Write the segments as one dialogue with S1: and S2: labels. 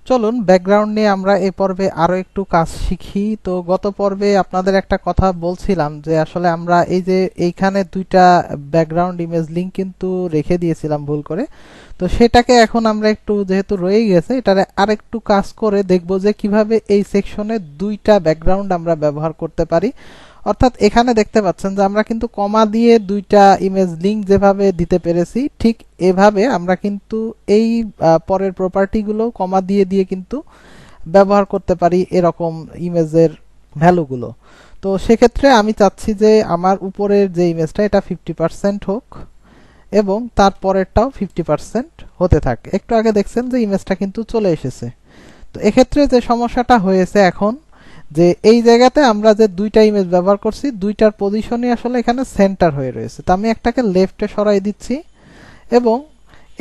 S1: চলুন ব্যাকগ্রাউন্ড নিয়ে আমরা এই পর্বে আরো একটু কাজ শিখি। তো গত পর্বে আপনাদের একটা কথা বলছিলাম যে আসলে আমরা এই যে এইখানে দুইটা ব্যাকগ্রাউন্ড ইমেজ লিংক কিন্তু রেখে দিয়েছিলাম ভুল করে। তো সেটাকে এখন আমরা একটু যেহেতু রয়ে গেছে এটারে আরেকটু কাজ করে দেখব যে কিভাবে এই সেকশনে দুইটা ব্যাকগ্রাউন্ড আমরা ব্যবহার করতে পারি। অর্থাৎ এখানে দেখতে পাচ্ছেন যে আমরা কিন্তু কমা দিয়ে দুইটা ইমেজ লিংক যেভাবে দিতে পেরেছি ঠিক এভাবে আমরা কিন্তু এই পরের প্রপার্টিগুলো কমা দিয়ে দিয়ে কিন্তু ব্যবহার করতে পারি এরকম ইমেজের ভ্যালুগুলো। তো সেক্ষেত্রে আমি চাচ্ছি যে আমার উপরের যে ইমেজটা এটা 50% হোক এবং তারপরেরটাও 50% হতে থাকে। একটু আগে দেখছেন যে ইমেজটা কিন্তু চলে এসেছে। তো এক্ষেত্রে যে সমস্যাটা হয়েছে এখন যে এই জায়গাতে আমরা যে দুইটা ইমেজ ব্যবহার করছি দুইটার পজিশনই আসলে এখানে সেন্টার হয়ে রয়েছে। তো আমি একটাকে লেফটে সরাই দিচ্ছি এবং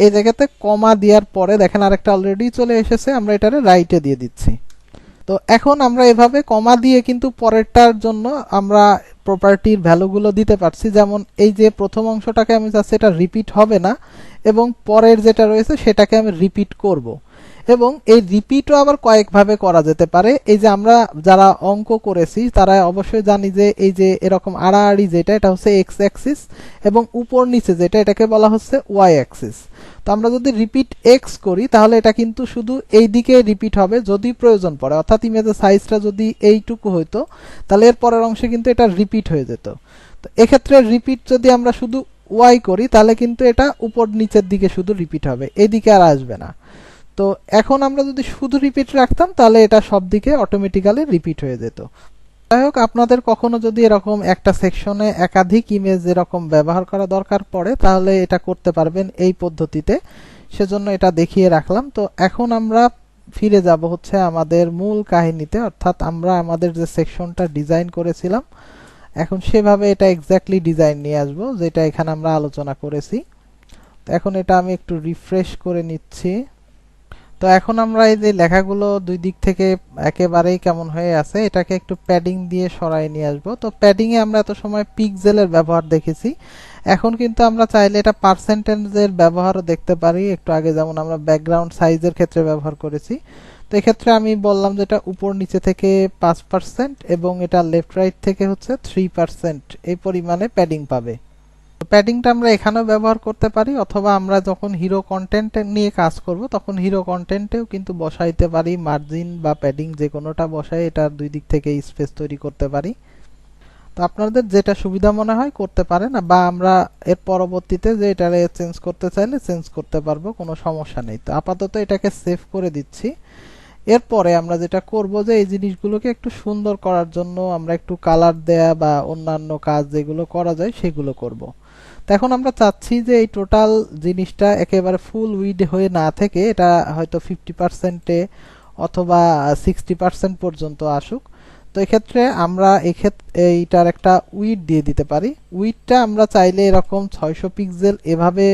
S1: এই জায়গাতে কমা দেওয়ার পরে দেখেন আরেকটা অলরেডি চলে এসেছে, আমরা এটারে রাইটে দিয়ে দিচ্ছি। তো এখন আমরা এভাবে কমা দিয়ে কিন্তু পরেরটার জন্য আমরা প্রপার্টির ভ্যালুগুলো দিতে পারছি। যেমন এই যে প্রথম অংশটাকে আমি চাচ্ছি এটা রিপিট হবে না এবং পরের যেটা রয়েছে সেটাকে আমি রিপিট করব। এবং এই রিপিটও আবার কয়েকভাবে করা যেতে পারে। এই যে আমরা যারা অঙ্ক করেছি তারা অবশ্যই জানি যে এই যে এরকম আড়াআড়ি যেটা এটা হচ্ছে এক্স অ্যাক্সিস এবং উপর নিচে যেটা এটাকে বলা হচ্ছে ওয়াই অ্যাক্সিস। তো আমরা যদি রিপিট এক্স করি তাহলে এটা কিন্তু শুধু এই দিকে রিপিট হবে যদি প্রয়োজন পড়ে, অর্থাৎ ইমেজের সাইজটা যদি এইটুকু হইতো তাহলে এর পরের অংশে কিন্তু এটা রিপিট হয়ে যেত। তো এক্ষেত্রে রিপিট যদি আমরা শুধু ওয়াই করি তাহলে কিন্তু এটা উপর নিচের দিকে শুধু রিপিট হবে, এদিকে আর আসবে না। তো এখন আমরা যদি শুধু রিপিট রাখতাম তাহলে এটা সব দিকে অটোমেটিক্যালি রিপিট হয়ে যেত। যাই হোক, আপনাদের কখনো যদি এরকম একটা সেকশনে একাধিক ইমেজ এরকম ব্যবহার করা দরকার পড়ে তাহলে এটা করতে পারবেন এই পদ্ধতিতে, সেজন্য এটা দেখিয়ে রাখলাম। তো এখন আমরা ফিরে যাব হচ্ছে আমাদের মূল কাহিনীতে, অর্থাৎ আমরা আমাদের যে সেকশনটা ডিজাইন করেছিলাম এখন সেভাবে এটা এক্স্যাক্টলি ডিজাইন নিয়ে আসবো যেটা এখানে আমরা আলোচনা করেছি। তো এখন এটা আমি একটু রিফ্রেশ করে নিচ্ছি। তো এখন আমরা এই যে লেখাগুলো দুই দিক থেকে একেবারেই কেমন হয়ে আছে এটাকে একটু প্যাডিং দিয়ে সরাই নিয়ে আসবো। তো প্যাডিং এ আমরা এত সময় পিক্সেলের ব্যবহার দেখেছি, এখন কিন্তু আমরা চাইলে এটা পার্সেন্টেজের ব্যবহারও দেখতে পারি। একটু আগে যেমন আমরা ব্যাকগ্রাউন্ড সাইজের ক্ষেত্রে ব্যবহার করেছি। তো এক্ষেত্রে আমি বললাম যে এটা উপর নিচে থেকে 5% এবং এটা লেফট রাইট থেকে হচ্ছে 3% এই পরিমাণে প্যাডিং পাবে। প্যাডিংটা আমরা এখানেও ব্যবহার করতে পারি অথবা আমরা যখন হিরো কন্টেন্ট নিয়ে কাজ করব তখন হিরো কন্টেন্টেও কিন্তু বসাইতে পারি, মার্জিন বা প্যাডিং যে কোনোটা বসাই এটার দুই দিক থেকে স্পেস তৈরি করতে পারি। তো আপনাদের যেটা সুবিধা মনে হয় করতে পারেন, বা আমরা এর পরবর্তীতে যে এটারে চেঞ্জ করতে চাইলে চেঞ্জ করতে পারবো, কোনো সমস্যা নেই। তো আপাতত এটাকে সেভ করে দিচ্ছি। এরপরে আমরা যেটা করব যে এই জিনিসগুলোকে একটু সুন্দর করার জন্য আমরা একটু কালার দেয়া বা অন্যান্য কাজ যেগুলো করা যায় সেগুলো করব। তো এখন আমরা চাচ্ছি যে এই টোটাল জিনিসটা একেবারে ফুল উইড হয়ে না থেকে এটা হয়তো 50%-এ অথবা 60% পর্যন্ত আসুক। তো এক্ষেত্রে আমরা এইটার একটা উইড দিয়ে দিতে পারি। উইডটা আমরা চাইলে এরকম 600 পিক্সেল এভাবে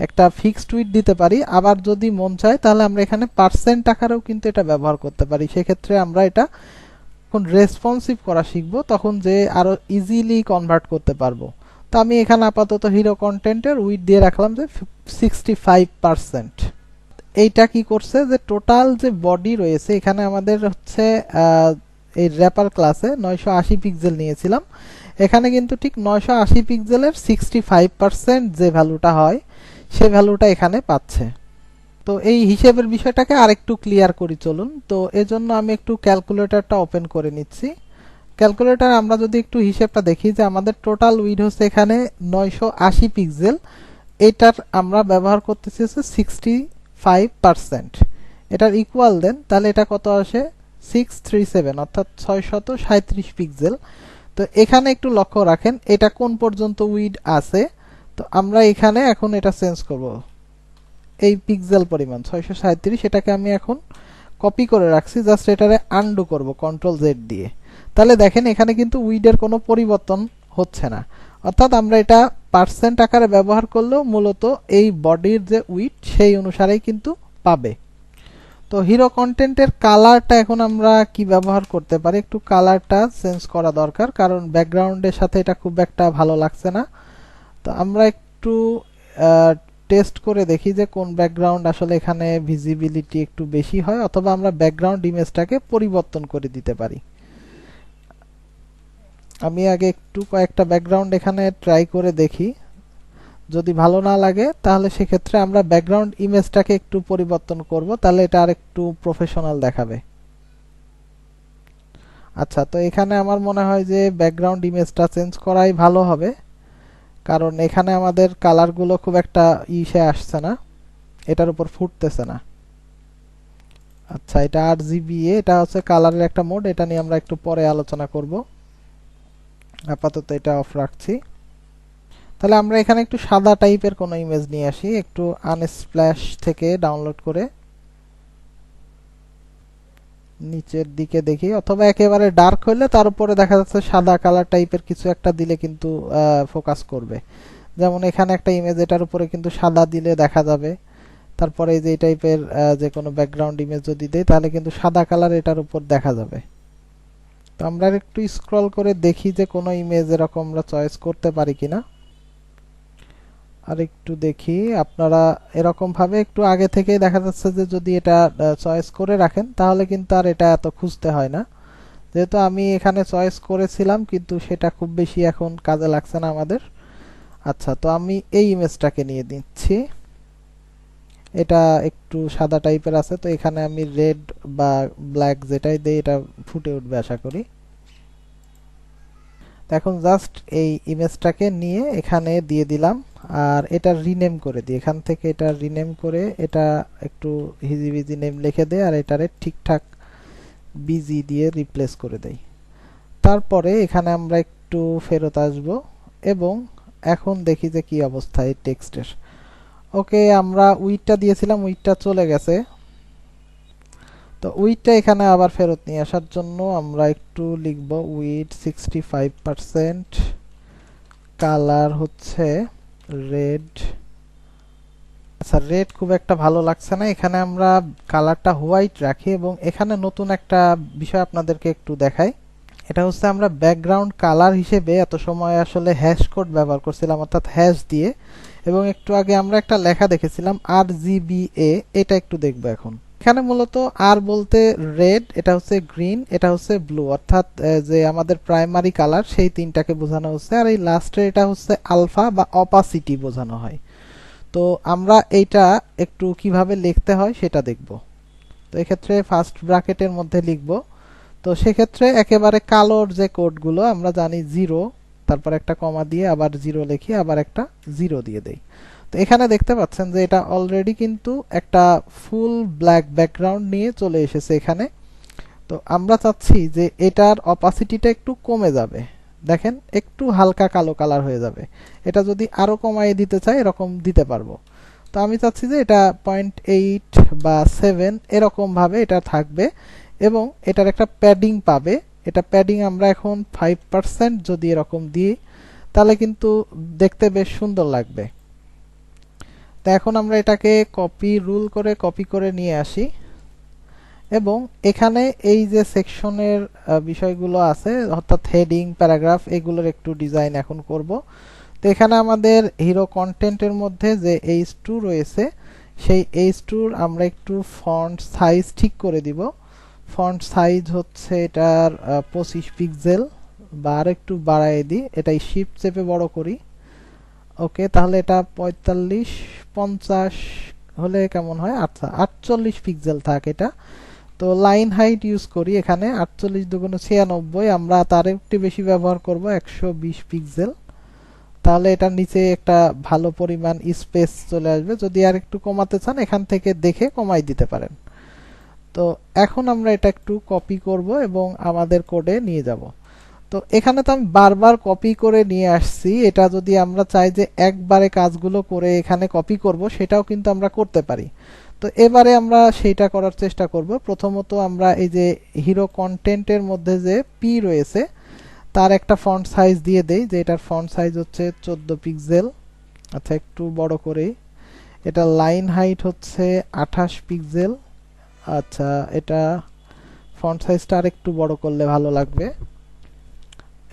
S1: একটা ফিক্সড উইড দিতে পারি, আবার যদি মন চায় তাহলে আমরা এখানে পার্সেন্ট আকারেও কিন্তু এটা ব্যবহার করতে পারি। সেক্ষেত্রে আমরা এটা যখন রেসপন্সিভ করা শিখবো তখন যে আরো ইজিলি কনভার্ট করতে পারবো। তো আমি এখানে আপাতত হিরো কন্টেন্টের উইড দিয়ে রাখলাম যে 65%। এইটা কি করছে যে টোটাল যে বডি রয়েছে এখানে আমাদের হচ্ছে এই র্যাপার ক্লাসে 980 পিক্সেল নিয়েছিলাম, এখানে কিন্তু ঠিক 980 পিক্সেলের 65% যে ভ্যালুটা হয় সেই ভ্যালুটা এখানে পাচ্ছে। তো এই হিসেবের বিষয়টাকে আরেকটু ক্লিয়ার করি চলুন। তো এজন্য আমি একটু ক্যালকুলেটরটা ওপেন করে নিচ্ছি। ক্যালকুলেটর আমরা যদি একটু হিসেবটা দেখি যে আমাদের টোটাল উইড হচ্ছে এখানে 980 পিক্সেল, এটার আমরা ব্যবহার করতেছি হচ্ছে 65%। এটার ইকুয়াল দেন তাহলে এটা কত আসে 637 অর্থাৎ 637 পিক্সেল। তো এখানে একটু লক্ষ্য রাখেন এটা কোন পর্যন্ত উইড আছে। তো আমরা এখানে এখন এটা চেঞ্জ করব, এই পিক্সেল পরিমাণ 637 এটাকে আমি এখন কপি করে রাখছি, জাস্ট এটারে আনডু করব কন্ট্রোল জেড দিয়ে। তাহলে দেখেন এখানে কিন্তু উইডের কোনো পরিবর্তন হচ্ছে না, অর্থাৎ আমরা এটা পার্সেন্ট আকারে ব্যবহার করলেও মূলত এই বডির যে উইড সেই অনুসারেই কিন্তু পাবে। তো হিরো কন্টেন্টের কালারটা এখন আমরা কি ব্যবহার করতে পারি, একটু কালারটা চেঞ্জ করা দরকার কারণ ব্যাকগ্রাউন্ডের সাথে এটা খুব একটা ভালো লাগছে না। তো আমরা একটু টেস্ট করে দেখি যে কোন ব্যাকগ্রাউন্ড আসলে এখানে ভিজিবিলিটি একটু বেশি হয়, অথবা আমরা ব্যাকগ্রাউন্ড ইমেজটাকে পরিবর্তন করে দিতে পারি। আমি আগে একটু কয়েকটা ব্যাকগ্রাউন্ড এখানে ট্রাই করে দেখি, যদি ভালো না লাগে তাহলে সেক্ষেত্রে আমরা ব্যাকগ্রাউন্ড ইমেজটাকে একটু পরিবর্তন করব, তাহলে এটা আর একটু প্রফেশনাল দেখাবে। আচ্ছা, তো এখানে আমার মনে হয় যে ব্যাকগ্রাউন্ড ইমেজটা চেঞ্জ করাই ভালো হবে, কারণ এখানে আমাদের কালারগুলো খুব একটা ইসে আসছে না, এটার উপর ফুটতেছে না। আচ্ছা, এটা RGBA, এটা হচ্ছে কালারের একটা মোড, এটা নিয়ে আমরা একটু পরে আলোচনা করব। আপাতত এটা অফ রাখছি। তাহলে আমরা এখানে একটু সাদা টাইপের কোনো ইমেজ নিয়ে আসি, একটু আনস্প্ল্যাশ থেকে ডাউনলোড করে নিচের দিকে দেখি, অথবা একেবারে ডার্ক হলে তার উপরে দেখা যাচ্ছে সাদা কালার টাইপের কিছু একটা দিলে কিন্তু ফোকাস করবে। যেমন এখানে একটা ইমেজ, এটার উপরে কিন্তু সাদা দিলে দেখা যাবে। তারপরে এই যে এই টাইপের যে কোনো ব্যাকগ্রাউন্ড ইমেজ যদি দেই তাহলে কিন্তু সাদা কালার এটার উপর দেখা যাবে। তো আমরা একটু স্ক্রল করে দেখি যে কোনো ইমেজ এরকম আমরা চয়েস করতে পারি কিনা। আর একটু দেখি, আপনারা এরকম ভাবে একটু আগে থেকেই দেখা যাচ্ছে যে যদি এটা চয়েস করে রাখেন তাহলে কিন্তু আর এটা এত খুঁজতে হয় না। যেহেতু আমি এখানে চয়েস করেছিলাম কিন্তু সেটা খুব বেশি এখন কাজে লাগছে না আমাদের। আচ্ছা, তো আমি এই ইমেজটাকে নিয়ে দিচ্ছি, এটা একটু সাদা টাইপের আছে, তো এখানে আমি রেড বা ব্ল্যাক যেটাই দেই এটা ফুটে উঠবে আশা করি। এখন জাস্ট এই ইমেজটাকে নিয়ে এখানে দিয়ে দিলাম, আর এটা রিনেম করে দিই, এখান থেকে এটা রিনেম করে এটা একটু হিজিবিজি নেম লিখে দেয়, আর এটারে ঠিকঠাক বিজি দিয়ে রিপ্লেস করে দেই। তারপরে এখানে আমরা একটু ফেরত আসব এবং এখন দেখি যে কি অবস্থা এই টেক্সটের। ওকে, আমরা উইডটা দিয়েছিলাম, উইডটা চলে গেছে। তো উইডটা এখানে আবার ফেরত নিয়ে আসার জন্য আমরা একটু লিখব উইড 65%, কালার হচ্ছে রেড। আচ্ছা, রেড খুব একটা ভালো লাগছে না, এখানে আমরা কালারটা হোয়াইট রাখি। এবং এখানে নতুন একটা বিষয় আপনাদেরকে একটু দেখাই, এটা হচ্ছে আমরা ব্যাকগ্রাউন্ড কালার হিসেবে এত সময় আসলে হ্যাশ কোড ব্যবহার করছিলাম, অর্থাৎ হ্যাশ দিয়ে। এবং একটু আগে আমরা একটা লেখা দেখেছিলাম RGBA, এটা একটু দেখবো এখন। এখানে মূলত আর বলতে রেড, এটা হচ্ছে গ্রিন, এটা হচ্ছে ব্লু, অর্থাৎ যে আমাদের প্রাইমারি কালার সেই তিনটাকে বোঝানো হচ্ছে। আর এই লাস্টের এটা হচ্ছে আলফা বা অপাসিটি বোঝানো হয়। তো আমরা এইটা একটু কিভাবে লিখতে হয় সেটা দেখব। তো এক্ষেত্রে ফার্স্ট ব্র্যাকেটের মধ্যে লিখব। তো সেক্ষেত্রে একেবারে কালোর যে কোডগুলো আমরা জানি জিরো, তারপর একটা কমা দিয়ে আবার জিরো লিখি, আবার একটা জিরো দিয়ে দেই। তো এখানে দেখতে পাচ্ছেন যে এটা অলরেডি কিন্তু একটা ফুল ব্ল্যাক ব্যাকগ্রাউন্ড নিয়ে চলে এসেছে এখানে। তো আমরা চাচ্ছি যে এটার অপাসিটিটা একটু কমে যাবে, দেখেন একটু হালকা কালো কালার হয়ে যাবে। এটা যদি আরো কমাই দিতে চাই এরকম দিতে পারবো। তো আমি চাচ্ছি যে এটা 0.8 বা 7 এরকম ভাবে এটা থাকবে, এবং এটার একটা প্যাডিং পাবে। এটা প্যাডিং আমরা এখন 5% যদি এরকম দিই তাহলে কিন্তু দেখতে বেশ সুন্দর লাগবে। তো এখন আমরা এটাকে কপি রুল করে কপি করে নিয়ে আসি, এবং এখানে এই যে সেকশনের বিষয়গুলো আছে অর্থাৎ হেডিং, প্যারাগ্রাফ, এগুলোর একটু ডিজাইন এখন করব। তো এখানে আমাদের হিরো কন্টেন্টের মধ্যে যে H2 রয়েছে সেই H2 আমরা একটু ফন্ট সাইজ ঠিক করে দিব। ফন্ট সাইজ হচ্ছে এটার 25 পিক্সেল, বা আর একটু বাড়াই দিই, এটাই শিফট চেপে বড় করি। ওকে, তাহলে এটা 45-50 হলে কেমন হয়? আচ্ছা, 48 পিক্সেল থাক এটা। তো লাইন হাইট ইউজ করি এখানে 48 দুগুণ 96, আমরা তার একটু বেশি ব্যবহার করব 120 পিক্সেল। তাহলে এটার নিচে একটা ভালো পরিমাণ স্পেস চলে আসবে। যদি আর একটু কমাতে চান এখান থেকে দেখে কমাই দিতে পারেন। তো এখন আমরা এটা একটু কপি করব এবং আমাদের কোডে নিয়ে যাব। তো এখানে তো আমি বারবার কপি করে নিয়ে আসছি, এটা যদি আমরা চাই যে একবারে কাজগুলো করে এখানে কপি করব সেটাও কিন্তু আমরা করতে পারি। তো এবারে আমরা সেইটা করার চেষ্টা করব। প্রথমত আমরা এই যে হিরো কন্টেন্টের মধ্যে যে পি রয়েছে তার একটা ফন্ট সাইজ দিয়ে দেই, যে এটার ফন্ট সাইজ হচ্ছে 14 পিক্সেল। আচ্ছা, একটু বড় করে। এটা লাইন হাইট হচ্ছে 28 পিক্সেল। আচ্ছা, এটা ফন্ট সাইজটা আর একটু বড় করলে ভালো লাগবে।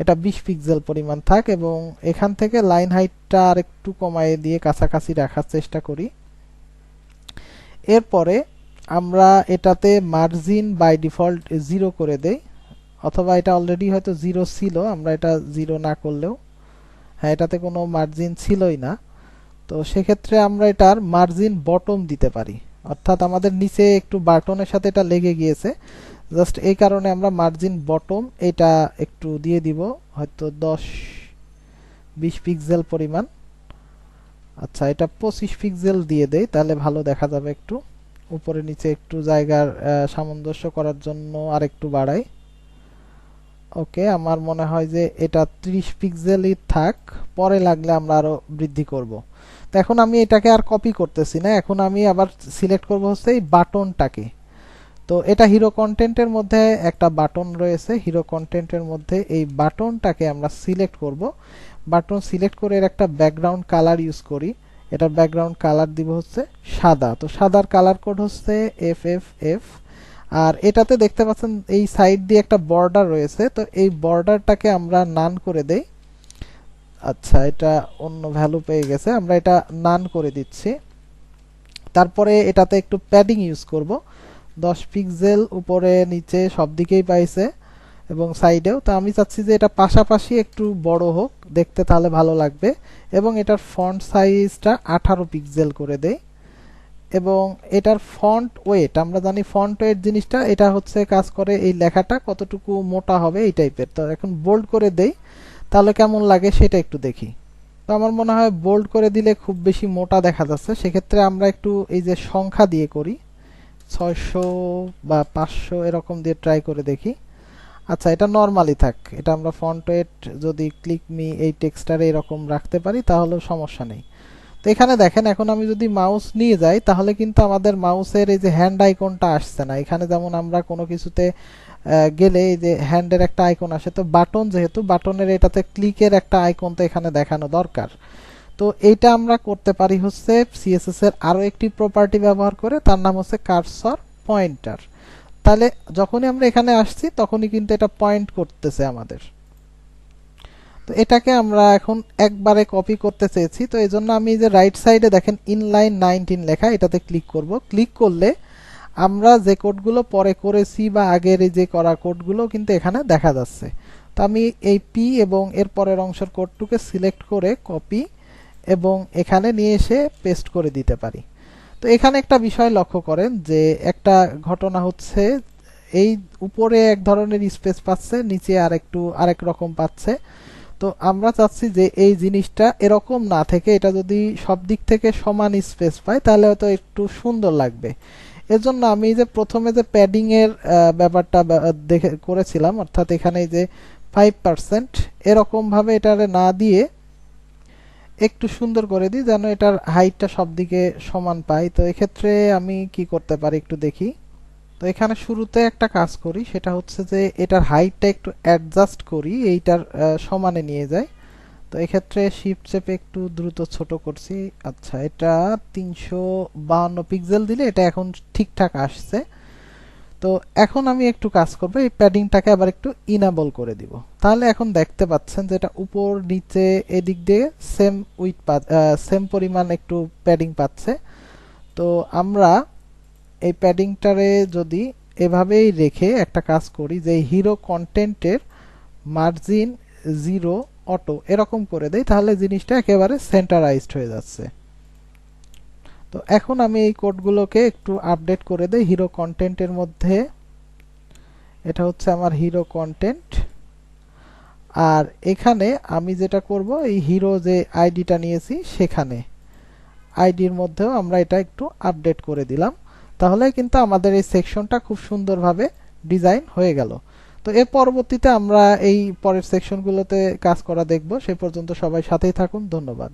S1: এটা 20 পিক্সেল পরিমাণ থাক, এবং এখান থেকে লাইন হাইটটা আর একটু কমায় দিয়ে কাছাকাছি রাখার চেষ্টা করি। এরপরে আমরা এটাতে মার্জিন বাই ডিফল্ট 0 করে দেই, অথবা এটা অলরেডি হয়তো 0 ছিল, আমরা এটা 0 না করলেও, হ্যাঁ এটাতে কোনো মার্জিন ছিলই না, তো সেক্ষেত্রে আমরা এটার মার্জিন বটম দিতে পারি, অর্থাৎ আমাদের নিচে একটু বাটনের সাথে এটা লেগে গিয়েছে, জাস্ট এই কারণে আমরা মার্জিন বটম এটা একটু দিয়ে দিব, হয়তো 10-20 পিক্সেল পরিমাণ। আচ্ছা, এটা 25 পিক্সেল দিয়ে দেই, তাহলে ভালো দেখা যাবে। একটু উপরে নিচে একটু জায়গার সামঞ্জস্য করার জন্য আর একটু বাড়াই। ওকে, আমার মনে হয় যে এটা 30 পিক্সেলই থাক, পরে লাগলে আমরা আরো বৃদ্ধি করব। তো এখন আমি এটাকে আর কপি করতেছি না, এখন আমি আবার সিলেক্ট করব হচ্ছে এই বাটনটাকে। তো এটা হিরো কন্টেন্টের মধ্যে একটা বাটন রয়েছে, হিরো কন্টেন্টের মধ্যে এই বাটনটাকে আমরা সিলেক্ট করব। বাটন সিলেক্ট করে এর একটা ব্যাকগ্রাউন্ড কালার ইউজ করি, এটার ব্যাকগ্রাউন্ড কালার দিব হচ্ছে সাদা। তো সাদার কালার কোড হচ্ছে FFF। আর এটাতে দেখতে পাচ্ছেন এই সাইড দিয়ে একটা বর্ডার রয়েছে, তো এই বর্ডারটাকে আমরা নান করে দেই। আচ্ছা, এটা অন্য ভ্যালু পেয়ে গেছে, আমরা এটা নান করে দিচ্ছি। তারপরে এটাতে একটু প্যাডিং ইউজ করব, 10 পিক্সেল উপরে নিচে সব দিকেই পাইছে এবং সাইডেও। তো আমি চাচ্ছি যে এটা পাশাপাশি একটু বড় হোক দেখতে, তাহলে ভালো লাগবে। এবং এটার ফন্ট সাইজটা 18 পিক্সেল করে দেই। এবং এটার ফন্ট ওয়েট, আমরা জানি ফন্ট ওয়েট জিনিসটা, এটা হচ্ছে কাজ করে এই লেখাটা কতটুকু মোটা হবে এই টাইপের। তো এখন বোল্ড করে দেই, তাহলে কেমন লাগে সেটা একটু দেখি। তো আমার মনে হয় বোল্ড করে দিলে খুব বেশি মোটা দেখা যাচ্ছে, সেক্ষেত্রে আমরা একটু এই যে সংখ্যা দিয়ে করি, 600 বা 500 এরকম দিয়ে ট্রাই করে দেখি। আচ্ছা, এটা নরমালি থাক, এটা আমরা ফন্ট ওয়েট যদি ক্লিক মি এই টেক্সটারে এরকম রাখতে পারি তাহলেও সমস্যা নেই। তো এখানে দেখেন, এখন আমি যদি মাউস নিয়ে যাই তাহলে কিন্তু আমাদের মাউসের এই যে হ্যান্ড আইকনটা আসছে না। এখানে যেমন আমরা কোনো কিছুতে গেলে এই যে হ্যান্ডের একটা আইকন আসে, তো বাটন যেহেতু, বাটনের এটাতে ক্লিকের একটা আইকন তো এখানে দেখানো দরকার। তো এইটা আমরা করতে পারি হচ্ছে সিএসএস এর আরো একটি প্রপার্টি ব্যবহার করে, তার নাম হচ্ছে কার্সর পয়েন্টার। তাহলে যখনই আমরা এখানে আসছি তখনই কিন্তু এটা পয়েন্ট করতেছে আমাদের। তো এটাকে আমরা এখন একবারে কপি করতে চেয়েছি, তো এই জন্য আমি যে রাইট সাইডে দেখেন ইনলাইন 19 লেখা, এটাতে ক্লিক করব। ক্লিক করলে আমরা যে কোডগুলো পরে করেছি বা আগের এই যে করা কোডগুলো কিন্তু এখানে দেখা যাচ্ছে। তো আমি এই পি এবং এর পরের অংশের কোডটুকে সিলেক্ট করে কপি এবং এখানে নিয়ে এসে পেস্ট করে দিতে পারি। তো এখানে একটা বিষয় লক্ষ্য করেন যে একটা ঘটনা হচ্ছে, এই উপরে এক ধরনের স্পেস পাচ্ছে, নিচে আরেক রকম পাচ্ছে। তো আমরা চাচ্ছি যে এই জিনিসটা এরকম না থেকে এটা যদি সব দিক থেকে সমান স্পেস পায় তাহলে হয়তো একটু সুন্দর লাগবে। এজন্য আমি যে প্রথমে যে প্যাডিং এর ব্যাপারটা দেখে করেছিলাম, অর্থাৎ এখানে যে 5% এরকম ভাবে এটারে না দিয়ে একটু সুন্দর করে দিই, যেন এটার হাইটটা সব দিকে সমান পাই। তো এক্ষেত্রে আমি কি করতে পারি একটু দেখি। তো এখানে শুরুতে একটা কাজ করি, সেটা হচ্ছে যে এটার হাইটটা একটু অ্যাডজাস্ট করি, এইটার সমানে নিয়ে যাই। তো এক্ষেত্রে শিফট চেপে একটু দ্রুত ছোট করছি। আচ্ছা, এটা 352 পিক্সেল দিলে এটা এখন ঠিকঠাক আসছে। তো এখন আমি একটু কাজ করব, এই প্যাডিংটাকে আবার একটু ইনেবল করে দিব। তাহলে এখন দেখতে পাচ্ছেন যে এটা উপর নিচে এদিক দিয়ে সেম উইথ সেম পরিমাণ একটু প্যাডিং পাচ্ছে। তো আমরা এই প্যাডিংটারে যদি এভাবেই রেখে একটা কাজ করি, যে হিরো কন্টেন্টের মার্জিন 0 অটো এরকম করে দেই, তাহলে জিনিসটা একেবারে সেন্টারাইজড হয়ে যাচ্ছে। তো এখন আমি এই কোডগুলোকে একটু আপডেট করে দেই হিরো কন্টেন্টের মধ্যে। এটা হচ্ছে আমার হিরো কন্টেন্ট, আর এখানে আমি যেটা করব, এই হিরো যে আইডিটা নিয়েছি সেখানে আইডির মধ্যেও আমরা এটা একটু আপডেট করে দিলাম। তাহলে কিন্তু আমাদের এই সেকশনটা খুব সুন্দরভাবে ডিজাইন হয়ে গেল। তো এর পরবর্তীতে আমরা এই পরের সেকশনগুলোতে কাজ করা দেখব। সে পর্যন্ত সবাই সাথেই থাকুন, ধন্যবাদ।